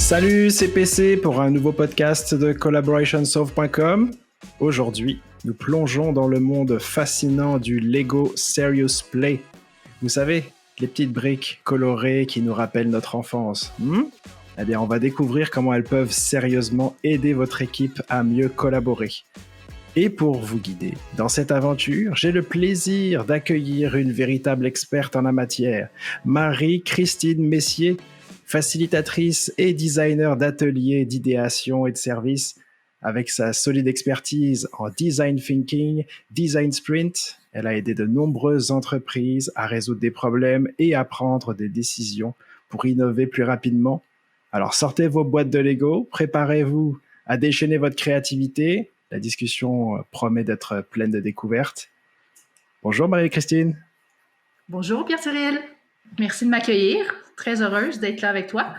Salut, c'est PC pour un nouveau podcast de collaborationsolve.com. Aujourd'hui, nous plongeons dans le monde fascinant du Lego Serious Play. Vous savez, les petites briques colorées qui nous rappellent notre enfance. Eh bien, on va découvrir comment elles peuvent sérieusement aider votre équipe à mieux collaborer. Et pour vous guider dans cette aventure, j'ai le plaisir d'accueillir une véritable experte en la matière, Marie-Christine Messier, facilitatrice et designer d'ateliers d'idéation et de services. Avec sa solide expertise en design thinking, design sprint, elle a aidé de nombreuses entreprises à résoudre des problèmes et à prendre des décisions pour innover plus rapidement. Alors sortez vos boîtes de Lego, préparez-vous à déchaîner votre créativité. La discussion promet d'être pleine de découvertes. Bonjour Marie-Christine. Bonjour Pierre-Cyril. Merci de m'accueillir. Très heureuse d'être là avec toi.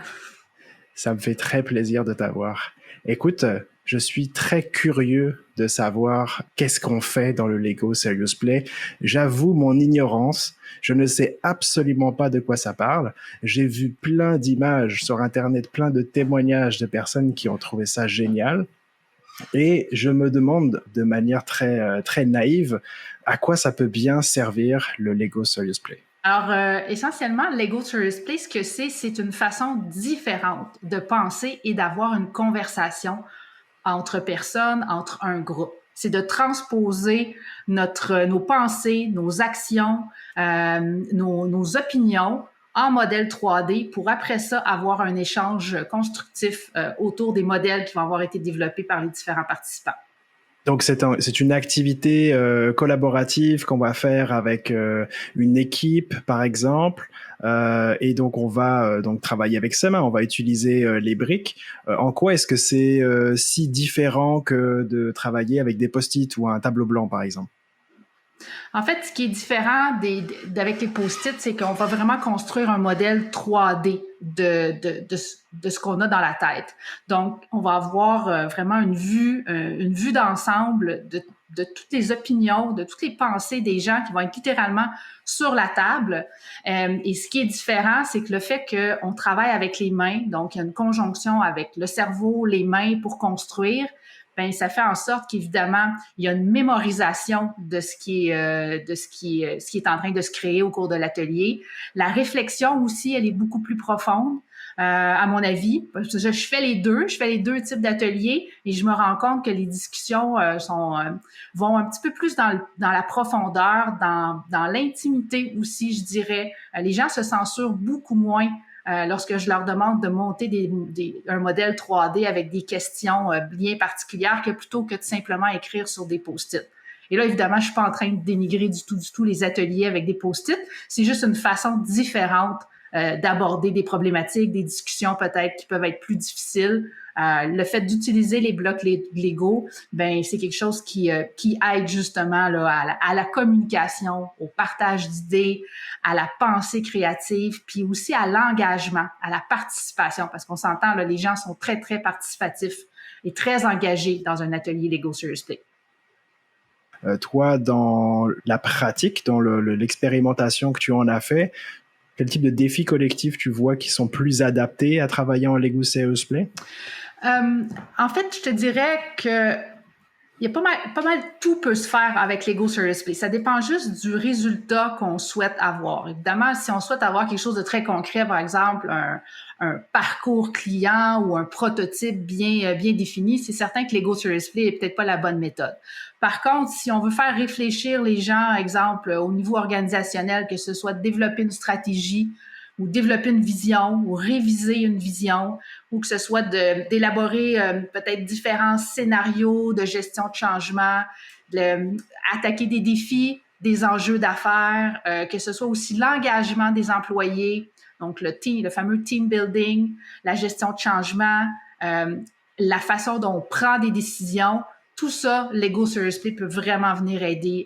Ça me fait très plaisir de t'avoir. Écoute, je suis très curieux de savoir qu'est-ce qu'on fait dans le Lego Serious Play. J'avoue mon ignorance. Je ne sais absolument pas de quoi ça parle. J'ai vu plein d'images sur Internet, plein de témoignages de personnes qui ont trouvé ça génial. Et je me demande de manière très naïve à quoi ça peut bien servir le Lego Serious Play. Alors, essentiellement, Lego Serious Play, ce que c'est une façon différente de penser et d'avoir une conversation entre personnes, entre un groupe. C'est de transposer nos pensées, nos actions, nos opinions en modèle 3D pour après ça avoir un échange constructif autour des modèles qui vont avoir été développés par les différents participants. Donc c'est une activité collaborative qu'on va faire avec une équipe par exemple, et donc on va donc travailler avec ses mains, on va utiliser les briques. En quoi est-ce que c'est si différent que de travailler avec des post-it ou un tableau blanc par exemple? En fait, ce qui est différent avec les post-it, c'est qu'on va vraiment construire un modèle 3D de ce qu'on a dans la tête. Donc, on va avoir vraiment une vue d'ensemble de toutes les opinions, de toutes les pensées des gens qui vont être littéralement sur la table. Et ce qui est différent, c'est que le fait qu'on travaille avec les mains, donc il y a une conjonction avec le cerveau, les mains pour construire, ben ça fait en sorte qu'évidemment il y a une mémorisation de ce qui est en train de se créer au cours de l'atelier. La réflexion aussi, elle est beaucoup plus profonde. À mon avis, je fais les deux types d'ateliers et je me rends compte que les discussions vont un petit peu plus dans la profondeur, dans l'intimité aussi, je dirais. Les gens se censurent beaucoup moins lorsque je leur demande de monter un modèle 3D avec des questions bien particulières que plutôt que de simplement écrire sur des post-it. Et là, évidemment, je suis pas en train de dénigrer du tout les ateliers avec des post-it. C'est juste une façon différente d'aborder des problématiques, des discussions peut-être qui peuvent être plus difficiles. Le fait d'utiliser les blocs Lego, ben c'est quelque chose qui aide justement là, à la communication, au partage d'idées, à la pensée créative, puis aussi à l'engagement, à la participation, parce qu'on s'entend, là, les gens sont très, très participatifs et très engagés dans un atelier Lego Serious Play. Toi, dans la pratique, dans l'expérimentation que tu en as fait, quel type de défis collectifs tu vois qui sont plus adaptés à travailler en Lego Serious Play? En fait, je te dirais que il y a pas mal tout peut se faire avec Lego Serious Play. Ça dépend juste du résultat qu'on souhaite avoir. Évidemment, si on souhaite avoir quelque chose de très concret, par exemple un parcours client ou un prototype bien défini, c'est certain que Lego Serious Play est peut-être pas la bonne méthode. Par contre, si on veut faire réfléchir les gens, exemple au niveau organisationnel, que ce soit développer une stratégie ou développer une vision ou réviser une vision ou que ce soit d'élaborer peut-être différents scénarios de gestion de changement, attaquer des défis, des enjeux d'affaires, que ce soit aussi l'engagement des employés, donc le fameux team building, la gestion de changement, la façon dont on prend des décisions. Tout ça, Lego Serious Play peut vraiment venir aider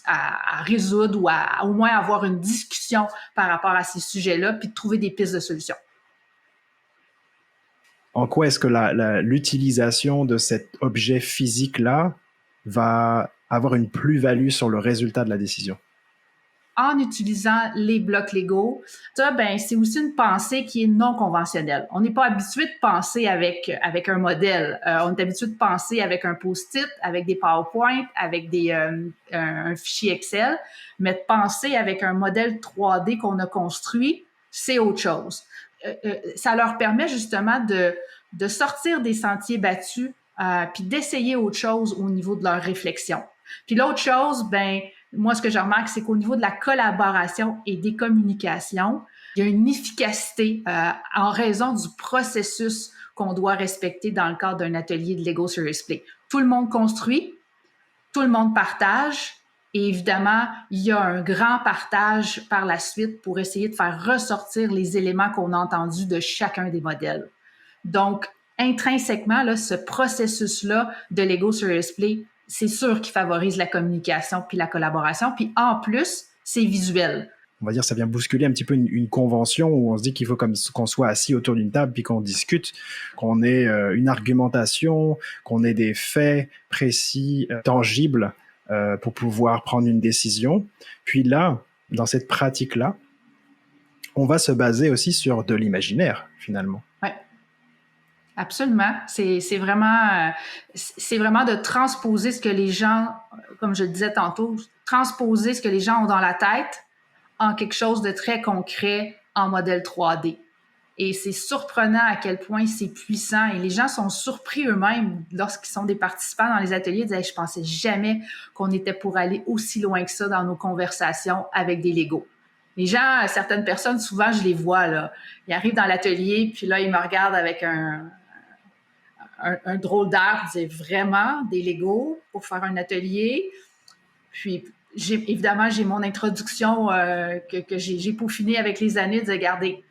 à résoudre ou à au moins avoir une discussion par rapport à ces sujets-là, puis de trouver des pistes de solutions. En quoi est-ce que l'utilisation de cet objet physique-là va avoir une plus-value sur le résultat de la décision? en utilisant les blocs Lego, ça, ben, c'est aussi une pensée qui est non conventionnelle. On n'est pas habitué de penser avec un modèle. On est habitué de penser avec un post-it, avec des PowerPoint, avec un fichier Excel, mais de penser avec un modèle 3D qu'on a construit, c'est autre chose. Ça leur permet justement de sortir des sentiers battus puis d'essayer autre chose au niveau de leur réflexion. Puis l'autre chose, ben moi, ce que je remarque, c'est qu'au niveau de la collaboration et des communications, il y a une efficacité en raison du processus qu'on doit respecter dans le cadre d'un atelier de Lego Serious Play. Tout le monde construit, tout le monde partage, et évidemment, il y a un grand partage par la suite pour essayer de faire ressortir les éléments qu'on a entendus de chacun des modèles. Donc, intrinsèquement, là, ce processus-là de Lego Serious Play, c'est sûr qu'il favorise la communication puis la collaboration. Puis en plus, c'est visuel. On va dire ça vient bousculer un petit peu une convention où on se dit qu'il faut qu'on soit assis autour d'une table puis qu'on discute, qu'on ait une argumentation, qu'on ait des faits précis, tangibles pour pouvoir prendre une décision. Puis là, dans cette pratique-là, on va se baser aussi sur de l'imaginaire, finalement. Oui, absolument. C'est vraiment de transposer ce que les gens, comme je le disais tantôt, transposer ce que les gens ont dans la tête en quelque chose de très concret en modèle 3D. Et c'est surprenant à quel point c'est puissant. Et les gens sont surpris eux-mêmes lorsqu'ils sont des participants dans les ateliers. Ils disent « Je pensais jamais qu'on était pour aller aussi loin que ça dans nos conversations avec des Legos. » Les gens, certaines personnes, souvent, je les vois, là. Ils arrivent dans l'atelier, puis là, ils me regardent avec un drôle d'air. Ils disent « Vraiment, des Legos pour faire un atelier? » Puis, évidemment, j'ai mon introduction que j'ai peaufinée avec les années, de dire « Regardez,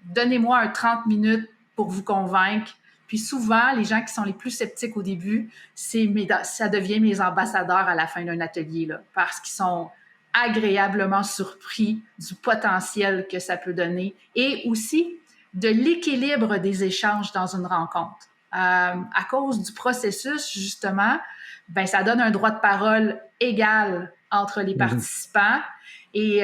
donnez-moi un 30 minutes pour vous convaincre. » Puis souvent, les gens qui sont les plus sceptiques au début, ça devient mes ambassadeurs à la fin d'un atelier, là, parce qu'ils sont agréablement surpris du potentiel que ça peut donner et aussi de l'équilibre des échanges dans une rencontre. À cause du processus, justement, ben, ça donne un droit de parole égal entre les participants et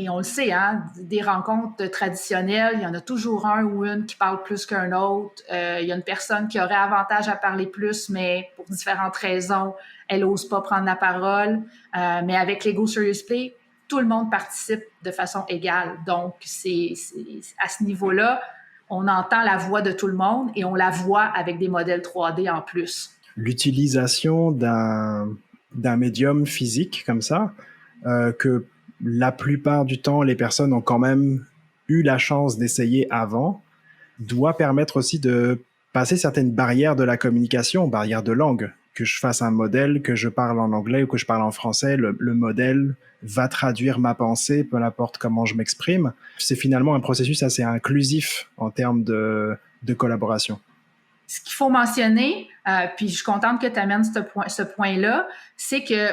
on le sait, hein, des rencontres traditionnelles, il y en a toujours un ou une qui parle plus qu'un autre. Il y a une personne qui aurait avantage à parler plus, mais pour différentes raisons, elle n'ose pas prendre la parole. Mais avec Lego Serious Play, tout le monde participe de façon égale. Donc, c'est à ce niveau-là, on entend la voix de tout le monde et on la voit avec des modèles 3D en plus. L'utilisation d'un médium physique comme ça, que la plupart du temps, les personnes ont quand même eu la chance d'essayer avant, doit permettre aussi de passer certaines barrières de la communication, barrières de langue. Que je fasse un modèle, que je parle en anglais ou que je parle en français, le modèle va traduire ma pensée, peu importe comment je m'exprime. C'est finalement un processus assez inclusif en termes de collaboration. Ce qu'il faut mentionner, puis je suis contente que tu amènes ce point-là, c'est que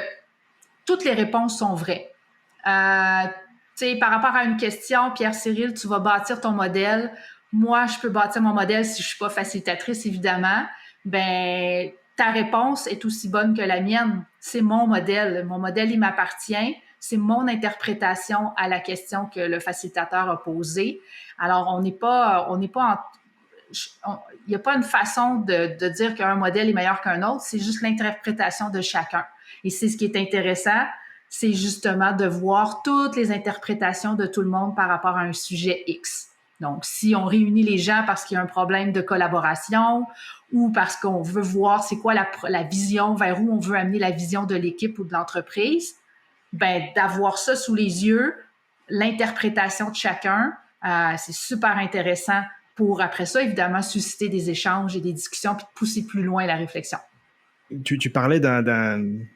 toutes les réponses sont vraies. Par rapport à une question, Pierre-Cyril, tu vas bâtir ton modèle. Moi, je peux bâtir mon modèle si je suis pas facilitatrice, évidemment. Ben, ta réponse est aussi bonne que la mienne. C'est mon modèle. Mon modèle, il m'appartient. C'est mon interprétation à la question que le facilitateur a posée. Alors, il n'y a pas une façon de dire qu'un modèle est meilleur qu'un autre. C'est juste l'interprétation de chacun. Et c'est ce qui est intéressant, c'est justement de voir toutes les interprétations de tout le monde par rapport à un sujet X. Donc, si on réunit les gens parce qu'il y a un problème de collaboration ou parce qu'on veut voir c'est quoi la vision, vers où on veut amener la vision de l'équipe ou de l'entreprise, ben d'avoir ça sous les yeux, l'interprétation de chacun, c'est super intéressant pour, après ça, évidemment, susciter des échanges et des discussions puis de pousser plus loin la réflexion. Tu parlais d'une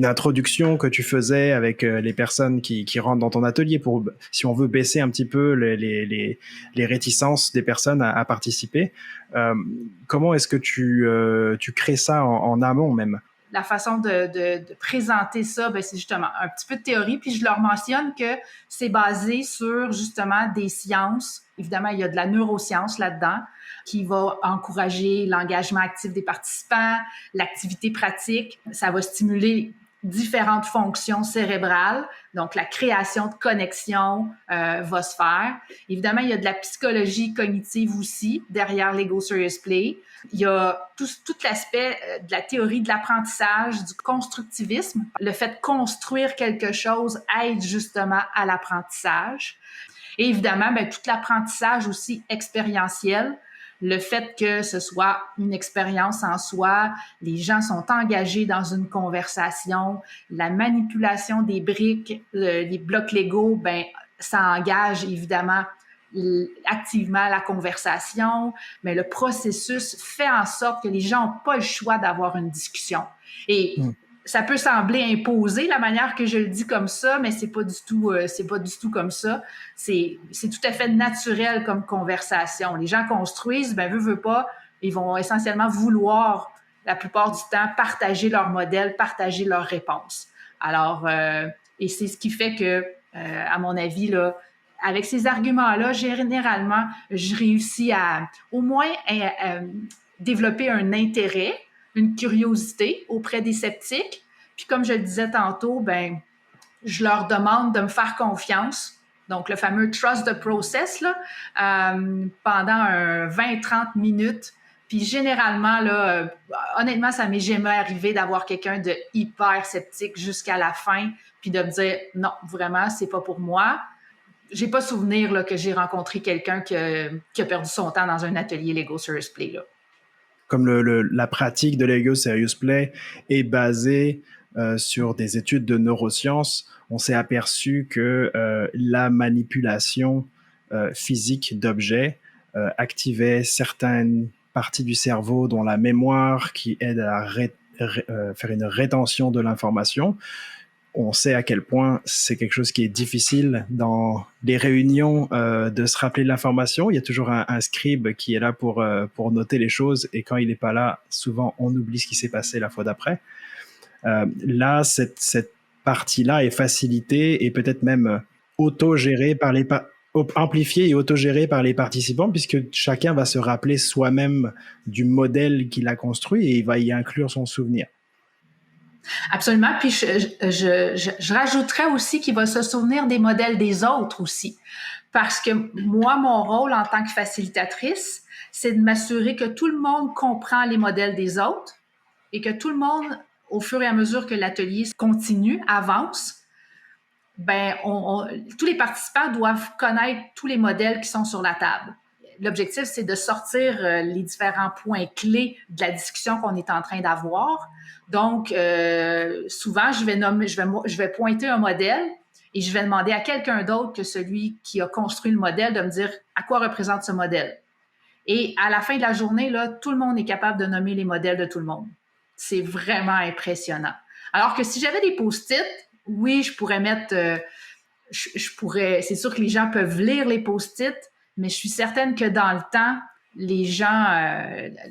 introduction que tu faisais avec les personnes qui rentrent dans ton atelier pour, si on veut, baisser un petit peu les réticences des personnes à participer. Comment est-ce que tu crées ça en amont même? La façon de présenter ça, ben, c'est justement un petit peu de théorie. Puis je leur mentionne que c'est basé sur justement des sciences. Évidemment, il y a de la neuroscience là-dedans qui va encourager l'engagement actif des participants, l'activité pratique. Ça va stimuler différentes fonctions cérébrales. Donc, la création de connexions va se faire. Évidemment, il y a de la psychologie cognitive aussi derrière l'Ego Serious Play. Il y a tout l'aspect de la théorie de l'apprentissage, du constructivisme. Le fait de construire quelque chose aide justement à l'apprentissage. Et évidemment, tout l'apprentissage aussi expérientiel. Le fait que ce soit une expérience en soi, les gens sont engagés dans une conversation, la manipulation des briques, les blocs Lego, ça engage évidemment activement la conversation, mais le processus fait en sorte que les gens n'ont pas le choix d'avoir une discussion. Et ça peut sembler imposé la manière que je le dis comme ça, mais c'est pas du tout comme ça. C'est tout à fait naturel comme conversation. Les gens construisent, veut pas, ils vont essentiellement vouloir la plupart du temps partager leur modèle, partager leurs réponses. Alors, et c'est ce qui fait que, à mon avis, là, avec ces arguments-là, généralement, je réussis à au moins développer un intérêt, une curiosité auprès des sceptiques. Puis comme je le disais tantôt, je leur demande de me faire confiance. Donc, le fameux « trust the process » là, pendant 20-30 minutes. Puis généralement, là, honnêtement, ça m'est jamais arrivé d'avoir quelqu'un de hyper sceptique jusqu'à la fin, puis de me dire « non, vraiment, c'est pas pour moi ». J'ai pas souvenir là, que j'ai rencontré quelqu'un qui a perdu son temps dans un atelier Lego Serious Play, là. Comme la pratique de Lego Serious Play est basée sur des études de neurosciences, on s'est aperçu que la manipulation physique d'objets activait certaines parties du cerveau, dont la mémoire, qui aide à faire une rétention de l'information. On sait à quel point c'est quelque chose qui est difficile dans les réunions de se rappeler de l'information. Il y a toujours un scribe qui est là pour noter les choses, et quand il n'est pas là, souvent on oublie ce qui s'est passé la fois d'après. Là, cette partie-là est facilitée et peut-être même autogérée par amplifiée et autogérée par les participants, puisque chacun va se rappeler soi-même du modèle qu'il a construit et il va y inclure son souvenir. Absolument. Puis je rajouterais aussi qu'il va se souvenir des modèles des autres aussi. Parce que moi, mon rôle en tant que facilitatrice, c'est de m'assurer que tout le monde comprend les modèles des autres et que tout le monde, au fur et à mesure que l'atelier continue, avance, tous les participants doivent connaître tous les modèles qui sont sur la table. L'objectif, c'est de sortir les différents points clés de la discussion qu'on est en train d'avoir. Donc, souvent, je vais pointer un modèle et je vais demander à quelqu'un d'autre que celui qui a construit le modèle de me dire à quoi représente ce modèle. Et à la fin de la journée, là, tout le monde est capable de nommer les modèles de tout le monde. C'est vraiment impressionnant. Alors que si j'avais des post-it, oui, je pourrais mettre... c'est sûr que les gens peuvent lire les post-it, mais je suis certaine que dans le temps, les gens...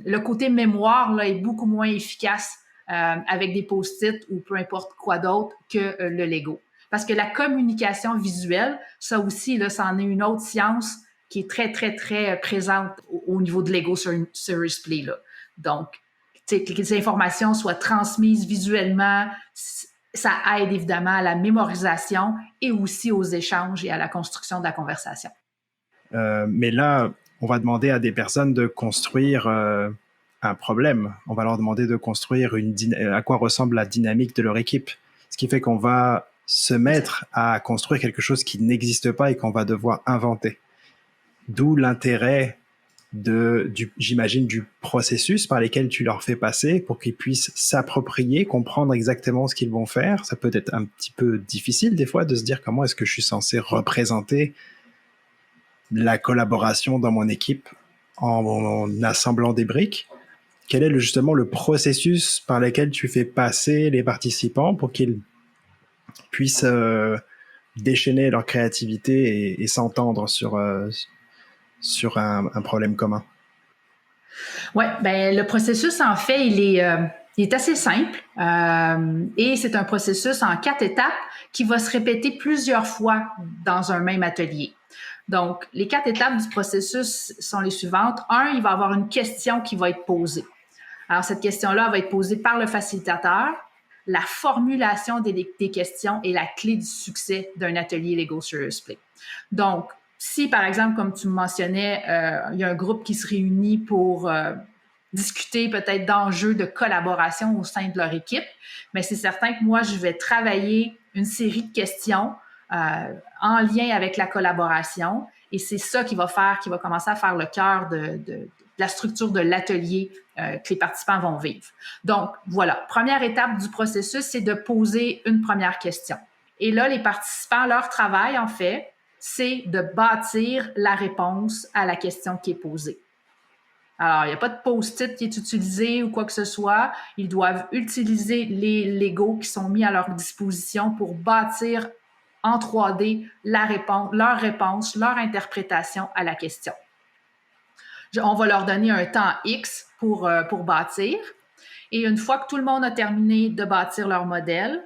le côté mémoire là, est beaucoup moins efficace avec des post-it ou peu importe quoi d'autre que le Lego. Parce que la communication visuelle, ça aussi, là, c'en est une autre science qui est très, très, très présente au niveau de Lego Serious Play, là. Donc, que les informations soient transmises visuellement, ça aide évidemment à la mémorisation et aussi aux échanges et à la construction de la conversation. Mais là, on va demander à des personnes de construire un problème. On va leur demander de construire à quoi ressemble la dynamique de leur équipe. Ce qui fait qu'on va se mettre à construire quelque chose qui n'existe pas et qu'on va devoir inventer. D'où l'intérêt j'imagine, du processus par lesquels tu leur fais passer pour qu'ils puissent s'approprier, comprendre exactement ce qu'ils vont faire. Ça peut être un petit peu difficile des fois de se dire comment est-ce que je suis censé représenter la collaboration dans mon équipe en assemblant des briques. Quel est justement le processus par lequel tu fais passer les participants pour qu'ils puissent déchaîner leur créativité et s'entendre sur un problème commun? Oui, le processus, en fait, il est assez simple et c'est un processus en 4 étapes qui va se répéter plusieurs fois dans un même atelier. Donc, les 4 étapes du processus sont les suivantes. 1, il va y avoir une question qui va être posée. Alors, cette question-là va être posée par le facilitateur. la formulation des questions est la clé du succès d'un atelier Lego Serious Play. Donc, si, par exemple, comme tu me mentionnais, il y a un groupe qui se réunit pour discuter peut-être d'enjeux de collaboration au sein de leur équipe, mais c'est certain que moi, je vais travailler une série de questions en lien avec la collaboration, et c'est ça qui va commencer à faire le cœur de la structure de l'atelier que les participants vont vivre. Donc, voilà, première étape du processus, c'est de poser une première question. Et là, les participants, leur travail, en fait, c'est de bâtir la réponse à la question qui est posée. Alors, il n'y a pas de post-it qui est utilisé ou quoi que ce soit. Ils doivent utiliser les Legos qui sont mis à leur disposition pour bâtir en 3D leur réponse, leur interprétation à la question. On va leur donner un temps X pour bâtir. Et une fois que tout le monde a terminé de bâtir leur modèle,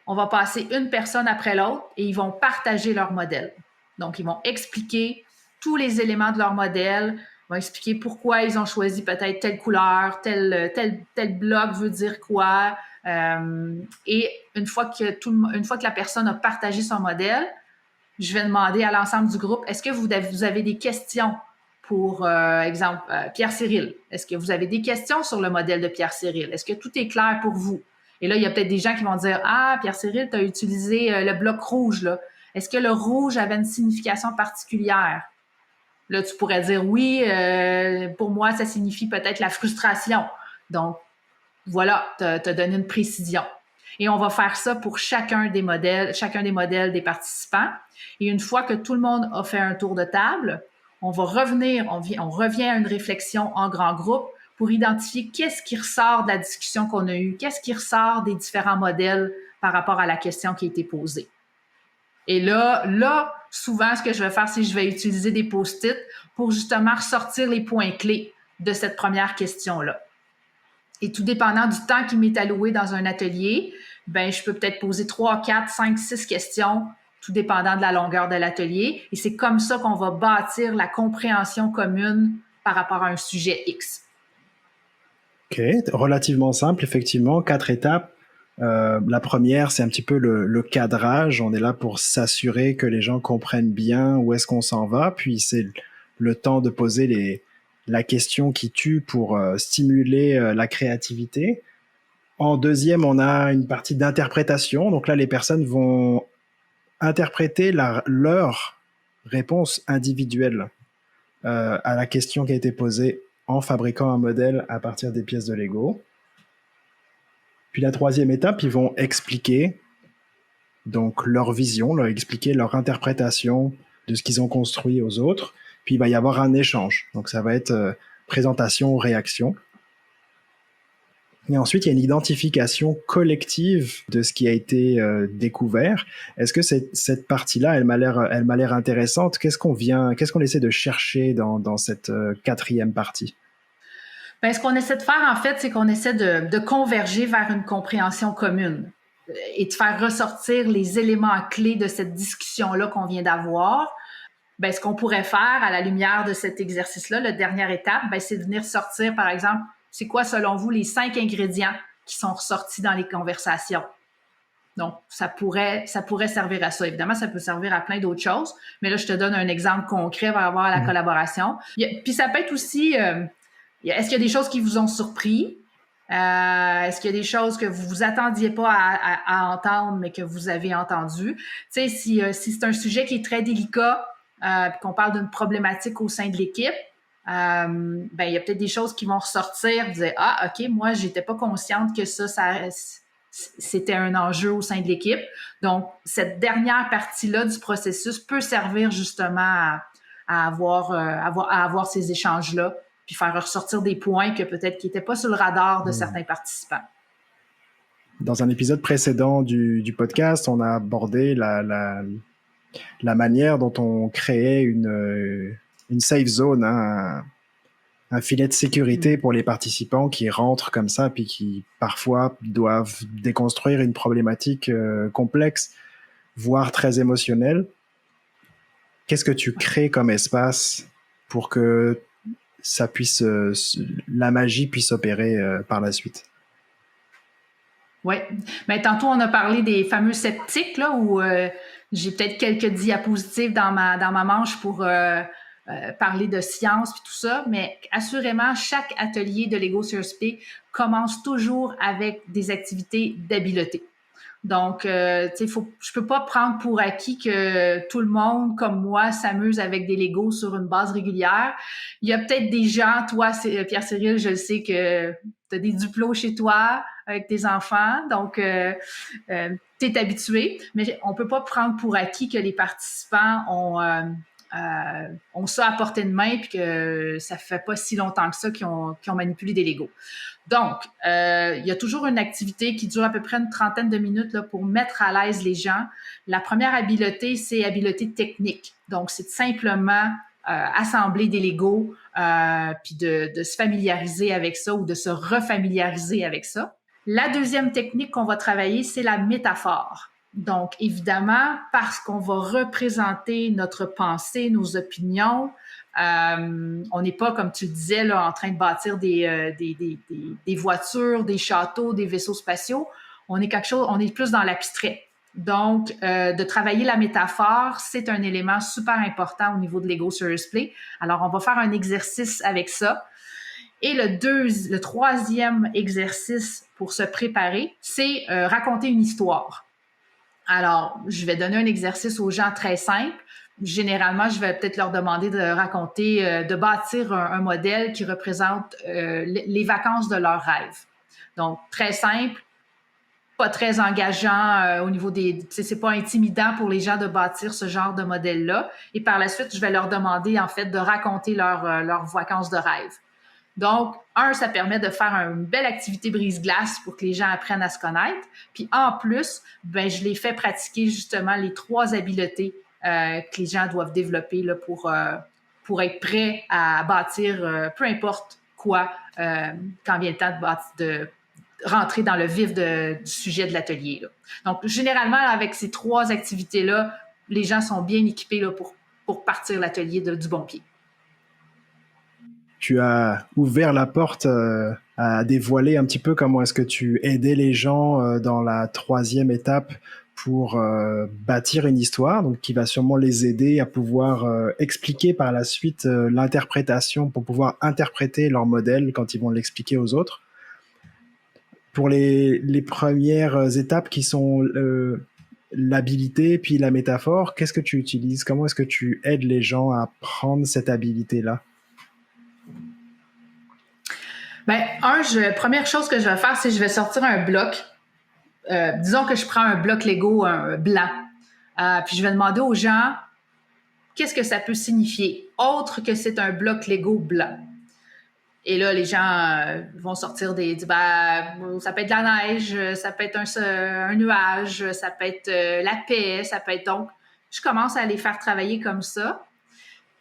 on va passer une personne après l'autre et ils vont partager leur modèle. Donc, ils vont expliquer tous les éléments de leur modèle, ils vont expliquer pourquoi ils ont choisi peut-être telle couleur, tel bloc veut dire quoi. Et une fois que la personne a partagé son modèle, je vais demander à l'ensemble du groupe, est-ce que vous avez des questions pour, exemple, Pierre-Cyril? Est-ce que vous avez des questions sur le modèle de Pierre-Cyril? Est-ce que tout est clair pour vous? Et là, il y a peut-être des gens qui vont dire, ah, Pierre-Cyril, tu as utilisé le bloc rouge, là. Est-ce que le rouge avait une signification particulière? Là, tu pourrais dire, oui, pour moi, ça signifie peut-être la frustration. Donc, voilà, tu as donné une précision. Et on va faire ça pour chacun des modèles des participants. Et une fois que tout le monde a fait un tour de table, on revient à une réflexion en grand groupe pour identifier qu'est-ce qui ressort de la discussion qu'on a eue, qu'est-ce qui ressort des différents modèles par rapport à la question qui a été posée. Et là, souvent, ce que je vais faire, c'est que je vais utiliser des post-it pour justement ressortir les points clés de cette première question-là. Et tout dépendant du temps qui m'est alloué dans un atelier, je peux peut-être poser 3, 4, 5, 6 questions, tout dépendant de la longueur de l'atelier. Et c'est comme ça qu'on va bâtir la compréhension commune par rapport à un sujet X. OK, relativement simple, effectivement, 4 étapes. La première, c'est un petit peu le cadrage. On est là pour s'assurer que les gens comprennent bien où est-ce qu'on s'en va. Puis c'est le temps de poser la question qui tue pour stimuler la créativité. En deuxième, on a une partie d'interprétation. Donc là, les personnes vont interpréter leur réponse individuelle à la question qui a été posée en fabriquant un modèle à partir des pièces de Lego. Puis la troisième étape, ils vont expliquer donc leur vision, expliquer leur interprétation de ce qu'ils ont construit aux autres. Puis il va y avoir un échange. Donc ça va être présentation, réaction. Et ensuite, il y a une identification collective de ce qui a été découvert. Est-ce que cette partie-là, elle m'a l'air intéressante? Qu'est-ce qu'on essaie de chercher dans cette quatrième partie? Ce qu'on essaie de faire, en fait, c'est qu'on essaie de converger vers une compréhension commune et de faire ressortir les éléments clés de cette discussion-là qu'on vient d'avoir. Ce qu'on pourrait faire à la lumière de cet exercice-là, la dernière étape, c'est de venir sortir, par exemple, c'est quoi, selon vous, les 5 ingrédients qui sont ressortis dans les conversations? Donc, ça pourrait servir à ça. Évidemment, ça peut servir à plein d'autres choses, mais là, je te donne un exemple concret par rapport à la collaboration. Puis ça peut être aussi... est-ce qu'il y a des choses qui vous ont surpris? Est-ce qu'il y a des choses que vous vous attendiez pas à entendre, mais que vous avez entendues? Tu sais, si c'est un sujet qui est très délicat, puis qu'on parle d'une problématique au sein de l'équipe, il y a peut-être des choses qui vont ressortir, dire, ah, OK, moi, j'étais pas consciente que ça c'était un enjeu au sein de l'équipe. Donc, cette dernière partie-là du processus peut servir justement à avoir ces échanges-là, puis faire ressortir des points que peut-être qui n'étaient pas sur le radar de certains participants. Dans un épisode précédent du podcast, on a abordé la manière dont on créait une safe zone, hein, un filet de sécurité pour les participants qui rentrent comme ça, puis qui parfois doivent déconstruire une problématique complexe, voire très émotionnelle. Qu'est-ce que tu crées comme espace pour que la magie puisse opérer par la suite? Oui. Mais tantôt, on a parlé des fameux sceptiques, là, où j'ai peut-être quelques diapositives dans ma manche pour parler de science et tout ça, mais assurément, chaque atelier de Lego Serious Play commence toujours avec des activités d'habileté. Donc, tu sais, je peux pas prendre pour acquis que tout le monde, comme moi, s'amuse avec des Legos sur une base régulière. Il y a peut-être des gens, toi, Pierre-Cyril, je le sais que tu as des duplos chez toi avec tes enfants, donc tu es habitué, mais on peut pas prendre pour acquis que les participants ont ça à portée de main puis que ça fait pas si longtemps que ça qu'ils ont manipulé des Legos. Donc, il y a toujours une activité qui dure à peu près une trentaine de minutes là, pour mettre à l'aise les gens. La première habileté, c'est habileté technique. Donc, c'est simplement assembler des Legos puis de se familiariser avec ça ou de se refamiliariser avec ça. La deuxième technique qu'on va travailler, c'est la métaphore. Donc, évidemment, parce qu'on va représenter notre pensée, nos opinions, on n'est pas, comme tu le disais, là, en train de bâtir des voitures, des châteaux, des vaisseaux spatiaux. On est plus dans l'abstrait. Donc, de travailler la métaphore, c'est un élément super important au niveau de Lego Serious Play. Alors, on va faire un exercice avec ça. Et le troisième exercice pour se préparer, c'est raconter une histoire. Alors, je vais donner un exercice aux gens très simple. Généralement, je vais peut-être leur demander de raconter, de bâtir un modèle qui représente les vacances de leur rêve. Donc, très simple, pas très engageant au niveau des... C'est pas intimidant pour les gens de bâtir ce genre de modèle-là. Et par la suite, je vais leur demander, en fait, de raconter leurs vacances de rêve. Donc, ça permet de faire une belle activité brise-glace pour que les gens apprennent à se connaître. Puis en plus, je les fais pratiquer justement les 3 habiletés que les gens doivent développer là, pour être prêts à bâtir peu importe quoi quand vient le temps de rentrer dans le vif du sujet de l'atelier. Là. Donc, généralement, avec ces 3 activités-là, les gens sont bien équipés là, pour partir l'atelier du bon pied. Tu as ouvert la porte à dévoiler un petit peu comment est-ce que tu aidais les gens dans la 3e étape pour bâtir une histoire, donc qui va sûrement les aider à pouvoir expliquer par la suite l'interprétation, pour pouvoir interpréter leur modèle quand ils vont l'expliquer aux autres. Pour les premières étapes qui sont l'habilité puis la métaphore, qu'est-ce que tu utilises? Comment est-ce que tu aides les gens à prendre cette habilité-là? Première chose que je vais faire, c'est que je vais sortir un bloc. Disons que je prends un bloc Lego blanc. Puis je vais demander aux gens qu'est-ce que ça peut signifier, autre que c'est un bloc Lego blanc. Et là, les gens vont sortir ça peut être de la neige, ça peut être un nuage, ça peut être la paix, ça peut être donc... Je commence à les faire travailler comme ça.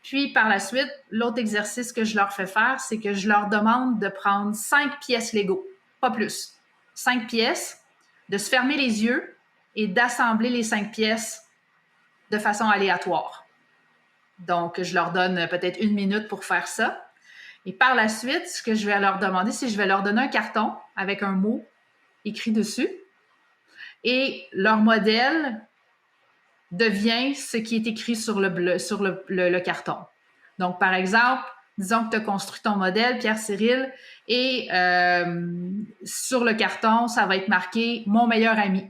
Puis, par la suite, l'autre exercice que je leur fais faire, c'est que je leur demande de prendre 5 pièces Lego, pas plus. 5 pièces, de se fermer les yeux et d'assembler les 5 pièces de façon aléatoire. Donc, je leur donne peut-être 1 minute pour faire ça. Et par la suite, ce que je vais leur demander, c'est que je vais leur donner un carton avec un mot écrit dessus. Et leur modèle devient ce qui est écrit sur le carton. Donc, par exemple, disons que tu as construit ton modèle, Pierre-Cyril, et sur le carton, ça va être marqué « Mon meilleur ami ».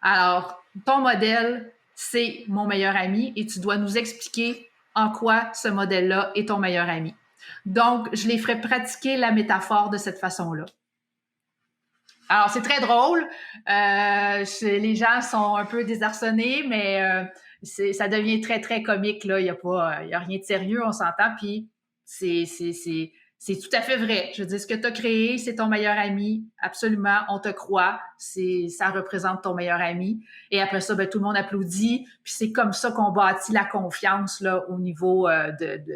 Alors, ton modèle, c'est « Mon meilleur ami » et tu dois nous expliquer en quoi ce modèle-là est ton meilleur ami. Donc, je les ferai pratiquer la métaphore de cette façon-là. Alors, c'est très drôle. Les gens sont un peu désarçonnés, mais ça devient très, très comique. Là. Il y a rien de sérieux, on s'entend. Puis, c'est tout à fait vrai. Je veux dire, ce que tu as créé, c'est ton meilleur ami. Absolument, on te croit. Ça représente ton meilleur ami. Et après ça, tout le monde applaudit. Puis c'est comme ça qu'on bâtit la confiance là, au niveau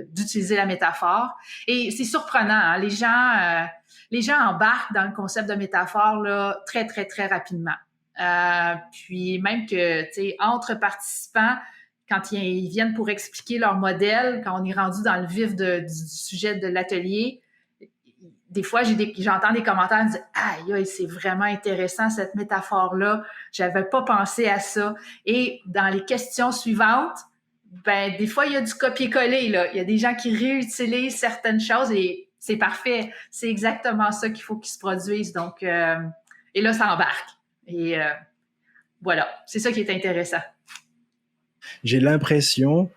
d'utiliser la métaphore. Et c'est surprenant. Hein? Les gens embarquent dans le concept de métaphore là, très, très, très rapidement. Puis même que, tu sais, entre participants, quand ils viennent pour expliquer leur modèle, quand on est rendu dans le vif du sujet de l'atelier, des fois, j'entends des commentaires qui disent « Aïe, aïe, c'est vraiment intéressant cette métaphore-là, j'avais pas pensé à ça. » Et dans les questions suivantes, ben des fois, il y a du copier-coller, là. Il y a des gens qui réutilisent certaines choses et c'est parfait. C'est exactement ça qu'il faut qu'ils se produisent. Donc, et là, ça embarque. Et voilà, c'est ça qui est intéressant. J'ai l'impression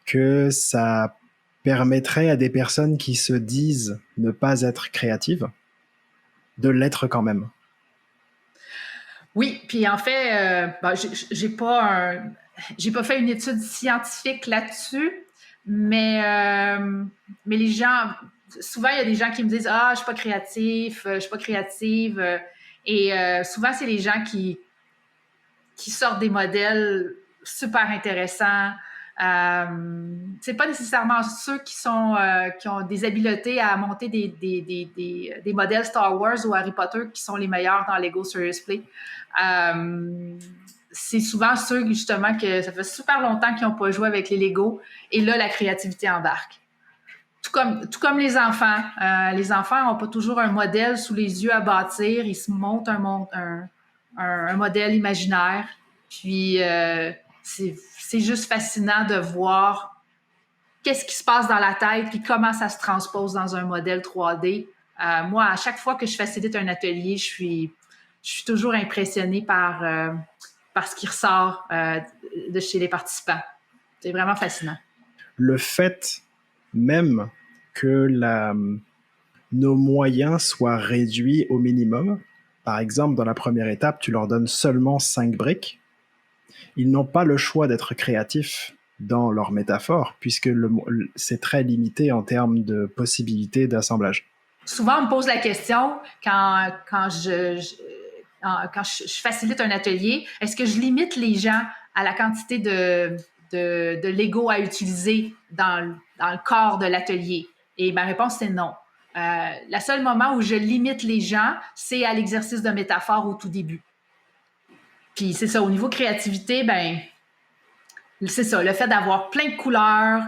que ça permettrait à des personnes qui se disent ne pas être créatives de l'être quand même. Oui, puis en fait, j'ai pas fait une étude scientifique là-dessus, mais les gens, souvent il y a des gens qui me disent ah je suis pas créatif, je suis pas créative, et souvent c'est les gens qui sortent des modèles super intéressants. C'est pas nécessairement ceux qui ont des habiletés à monter des modèles Star Wars ou Harry Potter qui sont les meilleurs dans Lego Serious Play. C'est souvent ceux justement que ça fait super longtemps qu'ils n'ont pas joué avec les Lego et là la créativité embarque. Tout comme les enfants. Les enfants n'ont pas toujours un modèle sous les yeux à bâtir. Ils se montent un modèle imaginaire. Puis c'est juste fascinant de voir qu'est-ce qui se passe dans la tête puis comment ça se transpose dans un modèle 3D. Moi, à chaque fois que je facilite un atelier, je suis toujours impressionnée par ce qui ressort de chez les participants. C'est vraiment fascinant. Le fait même que nos moyens soient réduits au minimum, par exemple, dans la première étape, tu leur donnes seulement 5 briques, ils n'ont pas le choix d'être créatifs dans leur métaphore, puisque c'est très limité en termes de possibilités d'assemblage. Souvent, on me pose la question, quand je facilite un atelier, est-ce que je limite les gens à la quantité de Lego à utiliser dans le corps de l'atelier? Et ma réponse, c'est non. Le seul moment où je limite les gens, c'est à l'exercice de métaphore au tout début. Puis c'est ça, au niveau créativité, ben c'est ça, le fait d'avoir plein de couleurs,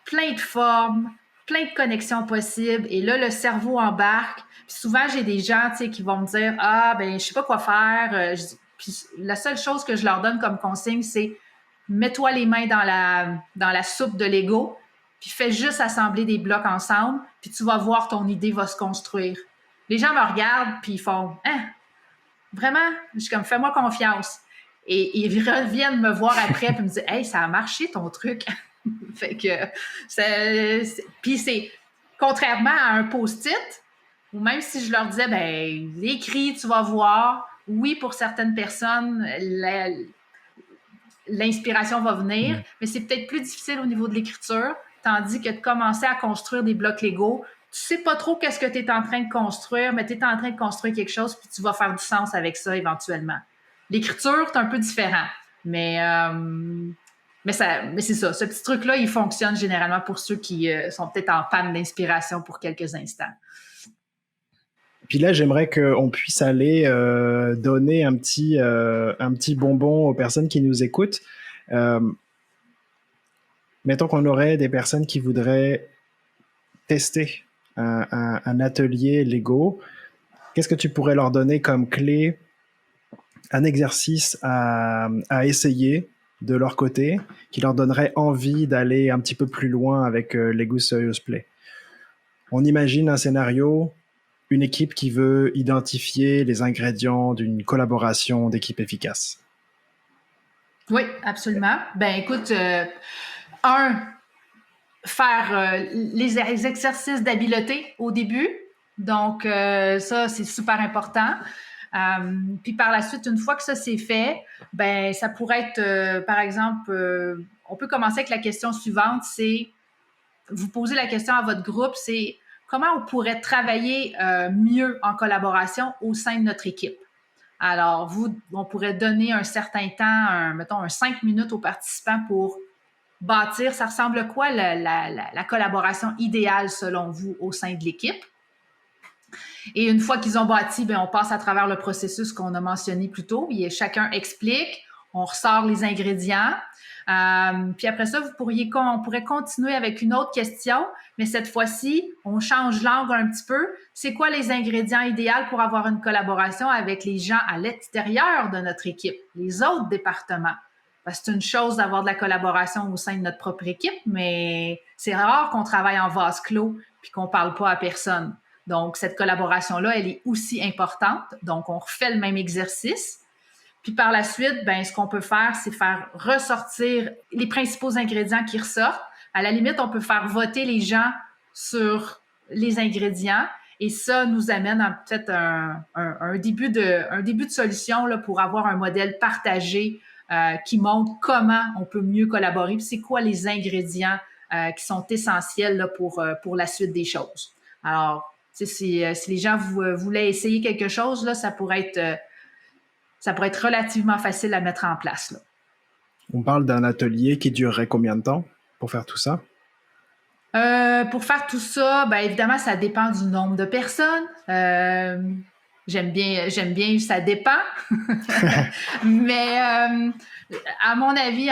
plein de formes, plein de connexions possibles, et là, le cerveau embarque. Puis souvent, j'ai des gens, tu sais, qui vont me dire « Ah, ben je sais pas quoi faire. » Puis la seule chose que je leur donne comme consigne, c'est « Mets-toi les mains dans la soupe de Lego, puis fais juste assembler des blocs ensemble, puis tu vas voir, ton idée va se construire. » Les gens me regardent, puis ils font « Hein? Vraiment? » Je suis comme « Fais-moi confiance. » Et ils reviennent me voir après, puis me disent « Hey, ça a marché ton truc. » Fait que puis c'est contrairement à un post-it, ou même si je leur disais ben écris, tu vas voir. Oui, pour certaines personnes, l'inspiration va venir, mais c'est peut-être plus difficile au niveau de l'écriture, tandis que de commencer à construire des blocs Lego, tu sais pas trop qu'est-ce que tu es en train de construire, mais tu es en train de construire quelque chose, puis tu vas faire du sens avec ça éventuellement. L'écriture, c'est un peu différent, mais c'est ça. Ce petit truc-là, il fonctionne généralement pour ceux qui sont peut-être en panne d'inspiration pour quelques instants. Puis là, j'aimerais qu'on puisse aller donner un petit bonbon aux personnes qui nous écoutent. Mettons qu'on aurait des personnes qui voudraient tester un atelier Lego. Qu'est-ce que tu pourrais leur donner comme clé, un exercice à essayer de leur côté, qui leur donnerait envie d'aller un petit peu plus loin avec Lego Serious Play? On imagine un scénario, une équipe qui veut identifier les ingrédients d'une collaboration d'équipe efficace. Oui, absolument. Ben écoute, faire les exercices d'habileté au début. Donc, ça, c'est super important. Puis par la suite, une fois que ça c'est fait, ben ça pourrait être, par exemple, on peut commencer avec la question suivante, c'est, vous posez la question à votre groupe, c'est comment on pourrait travailler mieux en collaboration au sein de notre équipe. Alors, on pourrait donner un certain temps, mettons un 5 minutes aux participants pour bâtir, ça ressemble à quoi la collaboration idéale selon vous au sein de l'équipe. Et une fois qu'ils ont bâti, bien, on passe à travers le processus qu'on a mentionné plus tôt. Chacun explique, on ressort les ingrédients. Puis après ça, on pourrait continuer avec une autre question, mais cette fois-ci, on change l'angle un petit peu. C'est quoi les ingrédients idéaux pour avoir une collaboration avec les gens à l'extérieur de notre équipe, les autres départements? Parce que c'est une chose d'avoir de la collaboration au sein de notre propre équipe, mais c'est rare qu'on travaille en vase clos puis qu'on parle pas à personne. Donc, cette collaboration-là, elle est aussi importante. Donc, on refait le même exercice. Puis par la suite, ben, ce qu'on peut faire, c'est faire ressortir les principaux ingrédients qui ressortent. À la limite, on peut faire voter les gens sur les ingrédients. Et ça nous amène à peut-être un début de solution là, pour avoir un modèle partagé qui montre comment on peut mieux collaborer. Puis c'est quoi les ingrédients qui sont essentiels là, pour la suite des choses. Alors, si les gens voulaient essayer quelque chose, là, ça pourrait être relativement facile à mettre en place. Là. On parle d'un atelier qui durerait combien de temps pour faire tout ça? Pour faire tout ça, ben évidemment, ça dépend du nombre de personnes. J'aime bien, ça dépend. Mais à mon avis,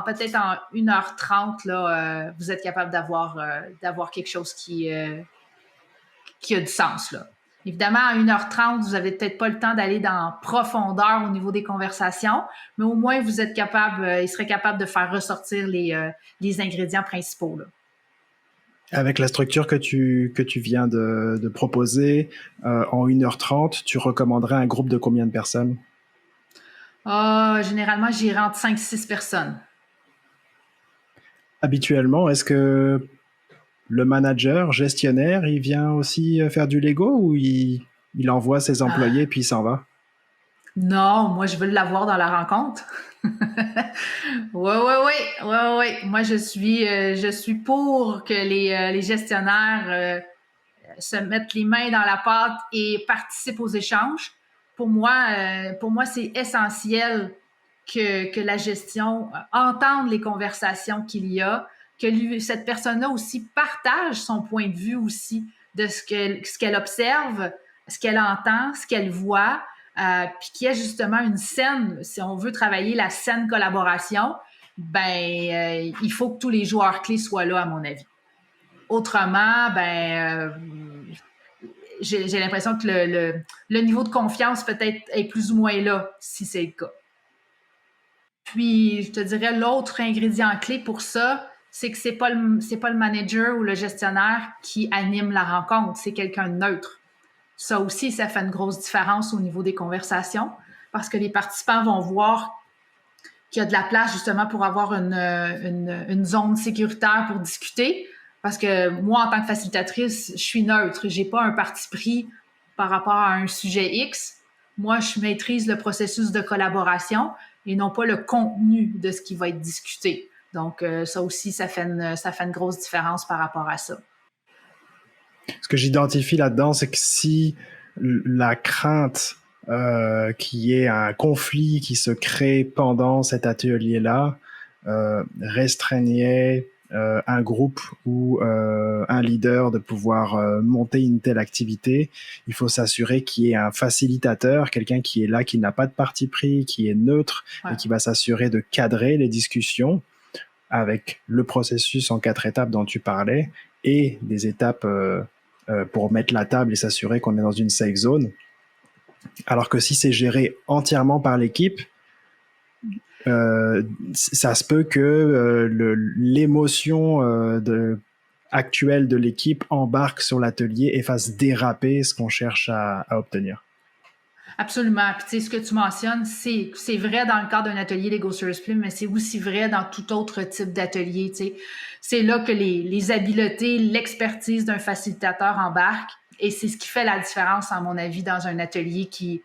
peut-être en 1h30, là, vous êtes capable d'avoir quelque chose qui a du sens. Là. Évidemment, à 1h30, vous n'avez peut-être pas le temps d'aller dans profondeur au niveau des conversations, mais au moins, il serait capable de faire ressortir les ingrédients principaux. Là. Avec la structure que tu viens de proposer, en 1h30, tu recommanderais un groupe de combien de personnes? Généralement, j'irai entre 5-6 personnes. Habituellement, est-ce que le manager, gestionnaire, il vient aussi faire du Lego ou il envoie ses employés puis il s'en va? Non, moi, je veux l'avoir dans la rencontre. Oui. Moi, je suis pour que les gestionnaires se mettent les mains dans la pâte et participent aux échanges. Pour moi, c'est essentiel que la gestion entende les conversations qu'il y a, que cette personne-là aussi partage son point de vue aussi de ce qu'elle observe, ce qu'elle entend, ce qu'elle voit, puis qu'il y ait justement une saine, si on veut travailler la saine collaboration, il faut que tous les joueurs clés soient là, à mon avis. Autrement, j'ai l'impression que le niveau de confiance peut-être est plus ou moins là, si c'est le cas. Puis, je te dirais, l'autre ingrédient clé pour ça, c'est que c'est pas le manager ou le gestionnaire qui anime la rencontre, c'est quelqu'un de neutre. Ça aussi, ça fait une grosse différence au niveau des conversations parce que les participants vont voir qu'il y a de la place justement pour avoir une zone sécuritaire pour discuter. Parce que moi, en tant que facilitatrice, je suis neutre. J'ai pas un parti pris par rapport à un sujet X. Moi, je maîtrise le processus de collaboration et non pas le contenu de ce qui va être discuté. Donc, ça aussi, ça fait une grosse différence par rapport à ça. Ce que j'identifie là-dedans, c'est que si la crainte qu'il y ait un conflit qui se crée pendant cet atelier-là restreignait un groupe ou un leader de pouvoir monter une telle activité, il faut s'assurer qu'il y ait un facilitateur, quelqu'un qui est là, qui n'a pas de parti pris, qui est neutre et qui va s'assurer de cadrer les discussions avec le processus en 4 étapes dont tu parlais et des étapes pour mettre la table et s'assurer qu'on est dans une safe zone. Alors que si c'est géré entièrement par l'équipe, ça se peut que l'émotion actuelle de l'équipe embarque sur l'atelier et fasse déraper ce qu'on cherche à obtenir. Absolument. Puis tu sais, ce que tu mentionnes, c'est vrai dans le cadre d'un atelier Lego Serious Play, mais c'est aussi vrai dans tout autre type d'atelier. Tu sais. C'est là que les habiletés, l'expertise d'un facilitateur embarquent et c'est ce qui fait la différence, à mon avis, dans un atelier qui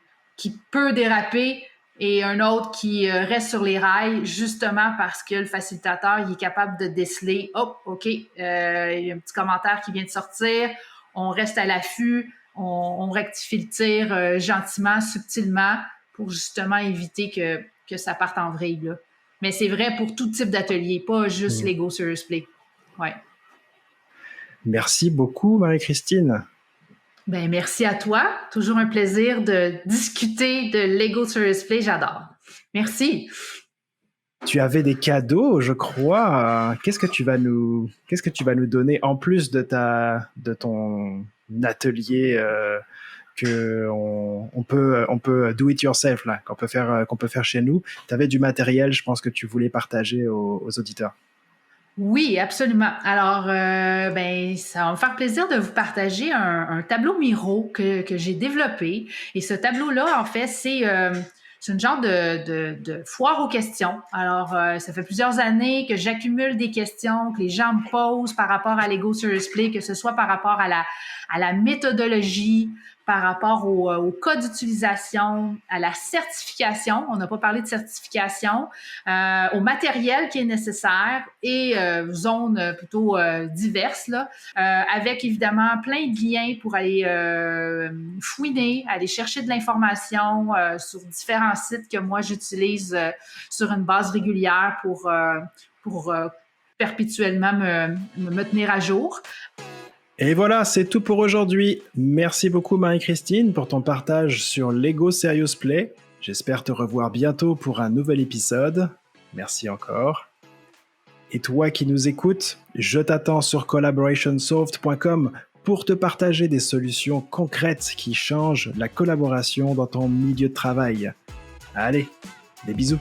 peut déraper et un autre qui reste sur les rails, justement parce que le facilitateur il est capable de déceler « Oh, OK, il y a un petit commentaire qui vient de sortir, on reste à l'affût, on rectifie le tir gentiment, subtilement, pour justement éviter que ça parte en vrille. Là. Mais c'est vrai pour tout type d'atelier, pas juste Lego Serious Play. Ouais. Merci beaucoup, Marie-Christine. Merci à toi. Toujours un plaisir de discuter de Lego Serious Play. J'adore. Merci. Tu avais des cadeaux, je crois. Qu'est-ce que tu vas nous donner en plus de ton atelier que on peut do it yourself là, qu'on peut faire chez nous. Tu avais du matériel, je pense que tu voulais partager aux auditeurs. Oui, absolument. Alors, ça va me faire plaisir de vous partager un tableau Miro que j'ai développé. Et ce tableau-là, en fait, c'est une genre de foire aux questions. Alors, ça fait plusieurs années que j'accumule des questions que les gens me posent par rapport à Lego Serious Play, que ce soit par rapport à la méthodologie, par rapport au code d'utilisation, à la certification. On n'a pas parlé de certification, au matériel qui est nécessaire et zones plutôt diverses, là, avec évidemment plein de liens pour aller fouiner, aller chercher de l'information sur différents sites que moi j'utilise sur une base régulière pour perpétuellement me tenir à jour. Et voilà, c'est tout pour aujourd'hui. Merci beaucoup Marie-Christine pour ton partage sur Lego Serious Play. J'espère te revoir bientôt pour un nouvel épisode. Merci encore. Et toi qui nous écoutes, je t'attends sur collaborationsolved.com pour te partager des solutions concrètes qui changent la collaboration dans ton milieu de travail. Allez, des bisous.